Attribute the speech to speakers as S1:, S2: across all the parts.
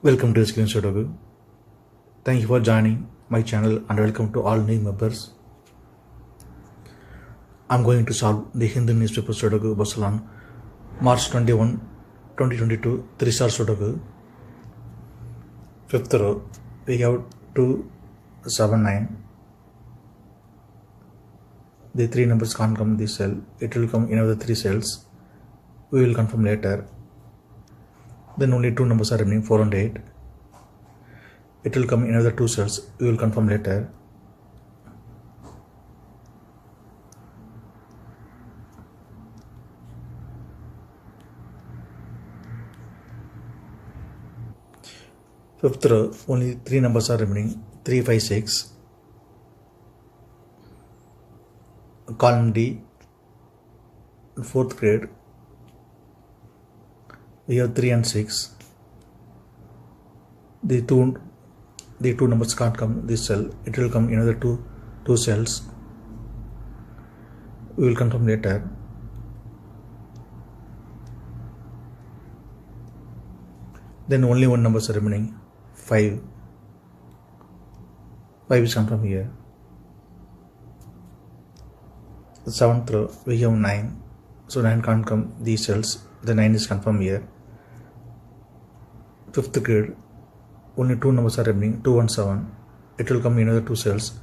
S1: Welcome to SkVm Sudoku. Thank you for joining my channel and welcome to all new members. I'm going to solve the Hindu newspaper Sudoku Barcelona, March 21, 2022, 3-star Sudoku. Fifth row, we have 2, 7, 9. The three numbers can't come in this cell. It will come in other three cells. We will confirm later. Then only two numbers are remaining, 4 and 8. It will come in another two cells. We will confirm later. Fifth row, only three numbers are remaining, 3, 5, 6. Column D, fourth grade. We have 3 and 6. The two numbers can't come this cell. It will come in another two cells. We will confirm later. Then only one number is remaining, 5. 5 is confirmed here. The seventh row, we have 9. So 9 can't come these cells. The 9 is confirmed here. Fifth grade, only two numbers are remaining, 2 and 7. It will come in another two cells.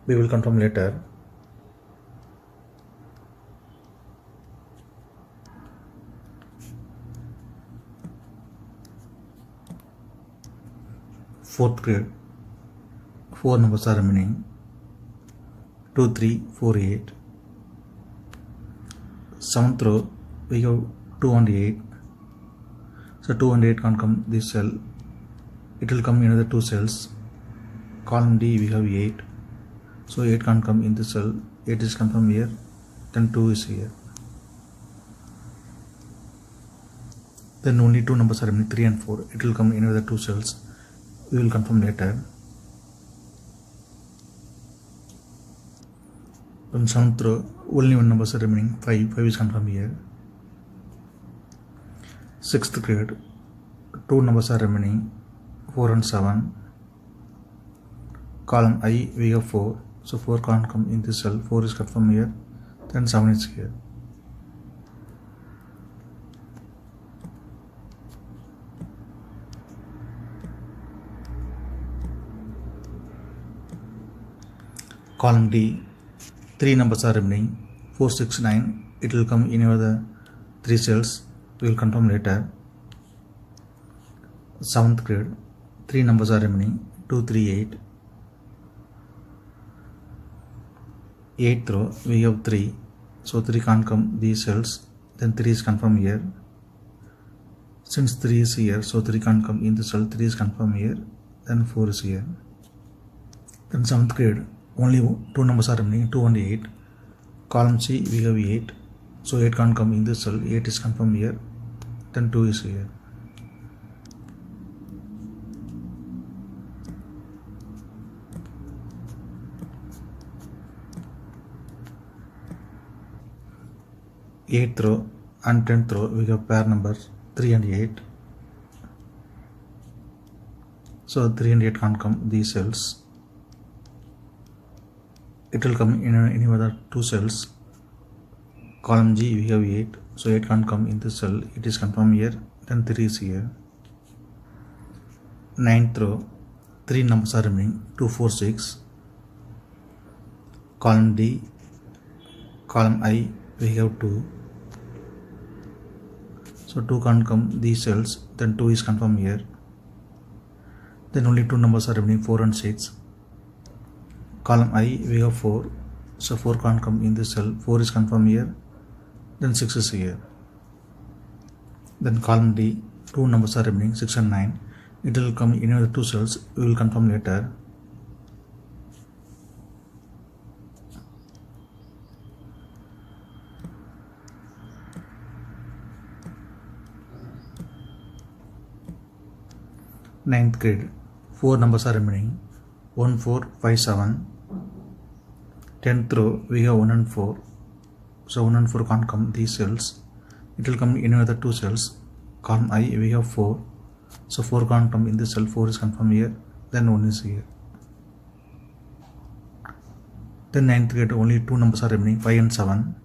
S1: We will confirm later. Fourth grade, 4 numbers are remaining, 2, 3, 4, 8. Seventh row, we have 2 and 8. So 2 and 8 can't come this cell. It will come in another two cells. Column D, we have 8. So 8 can't come in this cell. 8 is confirmed here. Then 2 is here. Then only two numbers are remaining, 3 and 4. It will come in another two cells. We will confirm later. Then seventh row, only one number is remaining, 5. 5 is confirmed here. Sixth grade, two numbers are remaining, 4 and 7. Column I, we have 4. So 4 can't come in this cell. 4 is confirmed here. Then 7 is here. Column D, 3 numbers are remaining, 4, 6, 9. It will come in other three cells. We will confirm later. 7th grade, 3 numbers are remaining, 2, 3, 8. 8th row, we have 3. So 3 can't come these cells. Then 3 is confirmed here. Since 3 is here, so 3 can't come in the cell. 3 is confirmed here. Then 4 is here. Then 7th grade, only two numbers are remaining, 2 and 8. Column C, we have 8. So 8 can't come in this cell. 8 is confirmed here. Then 2 is here. Eighth row and 10th row, we have pair numbers 3 and 8. So 3 and 8 can't come these cells. It will come in any other two cells. Column G, we have 8. So 8 can't come in this cell. It is confirmed here. Then 3 is here. 9th row, 3 numbers are remaining, 2, 4, 6. Column D, column I, we have 2. So 2 can't come these cells. Then 2 is confirmed here. Then only two numbers are remaining, 4 and 6. Column I, we have 4. So 4 can't come in this cell. 4 is confirmed here. Then 6 is here. Then column D, two numbers are remaining, 6 and 9. It will come in another two cells. We will confirm later. Ninth grade, 4 numbers are remaining, 1, 4, 5, 7. 10th row, we have 1 and 4. So 1 and 4 can't come these cells. It will come in another two cells. Column I, we have 4. So 4 can't come in this cell, 4 is confirmed here, then 1 is here. Then 9th grade, only 2 numbers are remaining, 5 and 7.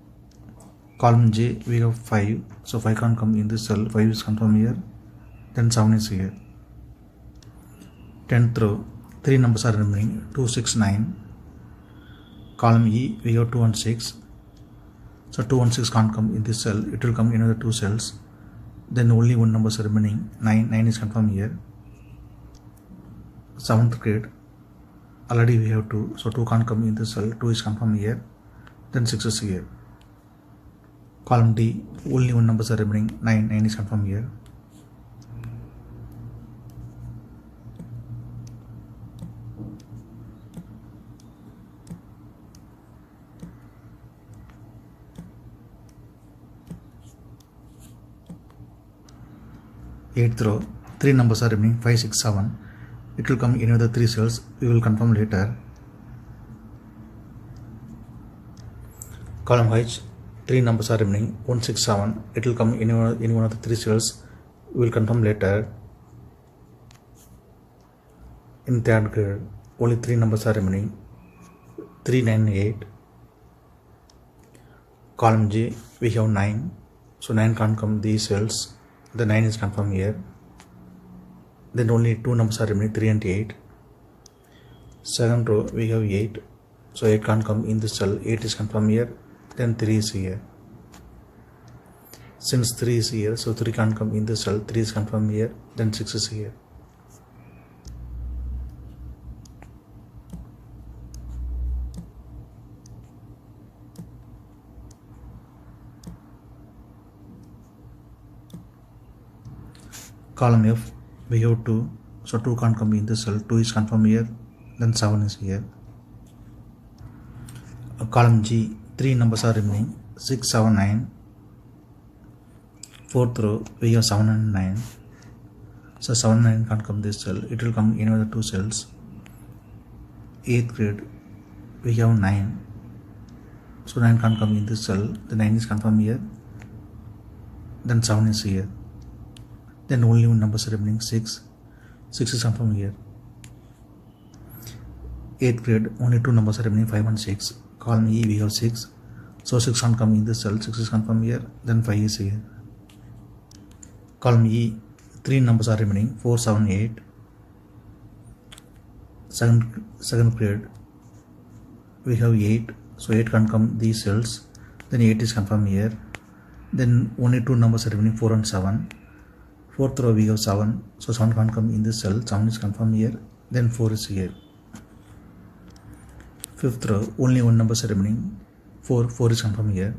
S1: Column J, we have 5, so 5 can't come in this cell, 5 is confirmed here, then 7 is here. 10th row, 3 numbers are remaining, 2, 6, 9. Column E, we have 2 and 6. So 2 and 6 can't come in this cell, it will come in another 2 cells. Then only 1 number is remaining, 9, 9 is confirmed here. 7th grade, already we have 2, so 2 can't come in this cell, 2 is confirmed here, then 6 is here. Column D, only 1 number is remaining, 9, 9 is confirmed here. Eighth row, 3 numbers are remaining, 5, 6, 7. It will come in another 3 cells, we will confirm later. Column H, 3 numbers are remaining, 1, 6, 7. It will come in one of the 3 cells, we will confirm later. In 3rd grade, only 3 numbers are remaining, 3, 9, 8. Column J, we have 9, so 9 can't come these cells. The 9 is confirmed here. Then only 2 numbers are remaining, 3 and 8. 2nd row, we have 8, so 8 can't come in this cell, 8 is confirmed here, then 3 is here. Since 3 is here, so 3 can't come in this cell, 3 is confirmed here, then 6 is here. Column F, we have 2, so 2 can't come in this cell, 2 is confirmed here, then 7 is here. Column G, 3 numbers are remaining, 6, 7, 9. 4th row, we have 7 and 9. So 7 and 9 can't come this cell, it will come in another 2 cells. 8th grade, we have 9. So 9 can't come in this cell, the 9 is confirmed here, then 7 is here. Then only 1 number is remaining, 6. 6 is confirmed here. 8th grade, only 2 numbers are remaining, 5 and 6. Column E, we have 6. So 6 can't come in this cell, 6 is confirmed here, then 5 is here. Column E, 3 numbers are remaining, 4, 7, 8. 2nd grade, we have 8. So 8 can't come these cells, then 8 is confirmed here. Then only 2 numbers are remaining, 4 and 7. 4th row, we have 7, so 7 can't come in this cell, 7 is confirmed here, then 4 is here. 5th row, only 1 number is remaining, 4, 4 is confirmed here.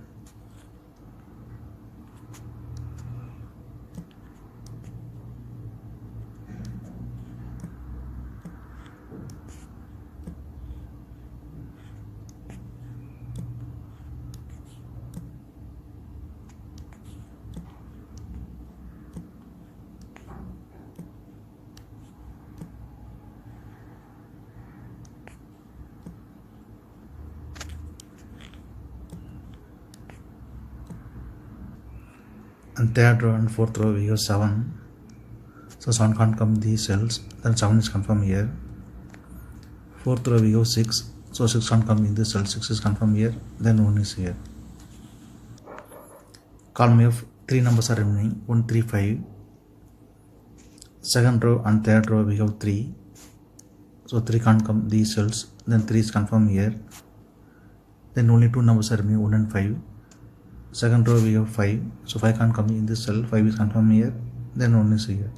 S1: And 3rd row and 4th row, we have 7. So 7 can't come these cells, then 7 is confirmed here. 4th row, we have 6. So 6 can't come in this cell, 6 is confirmed here, then 1 is here. Column F, 3 numbers are remaining, 1, 3, 5. 2nd row and 3rd row, we have 3. So 3 can't come these cells, then 3 is confirmed here. Then only 2 numbers are remaining, 1 and 5. 2nd row, we have 5, so 5 can't come in this cell, 5 is confirmed here, then 1 is here.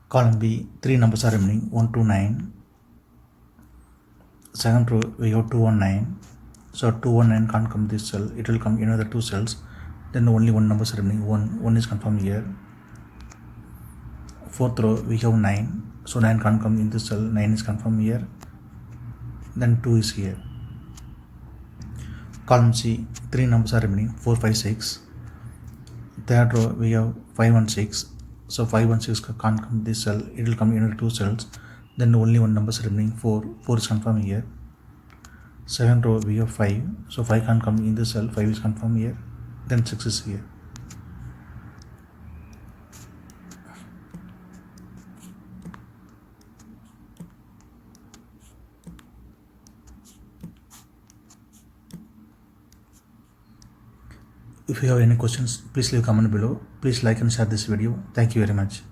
S1: Column B, 3 numbers are remaining, 1, 2, 9. 2nd row, we have 2, 1, 9. So 2, 1, 9 can't come this cell, it will come in another 2 cells. Then only 1 number is remaining, 1 is confirmed here. 4th row, we have 9, so 9 can't come in this cell, 9 is confirmed here, then 2 is here. Column C, 3 numbers are remaining, 4, 5, 6. 3rd row, we have 5 and 6, so 5 and 6 can't come this cell, it will come in 2 cells, then only one number is remaining, 4 is confirmed here. Second row we have 5, so 5 can't come in this cell, 5 is confirmed here, then 6 is here. If you have any questions, please leave a comment below. Please like and share this video. Thank you very much.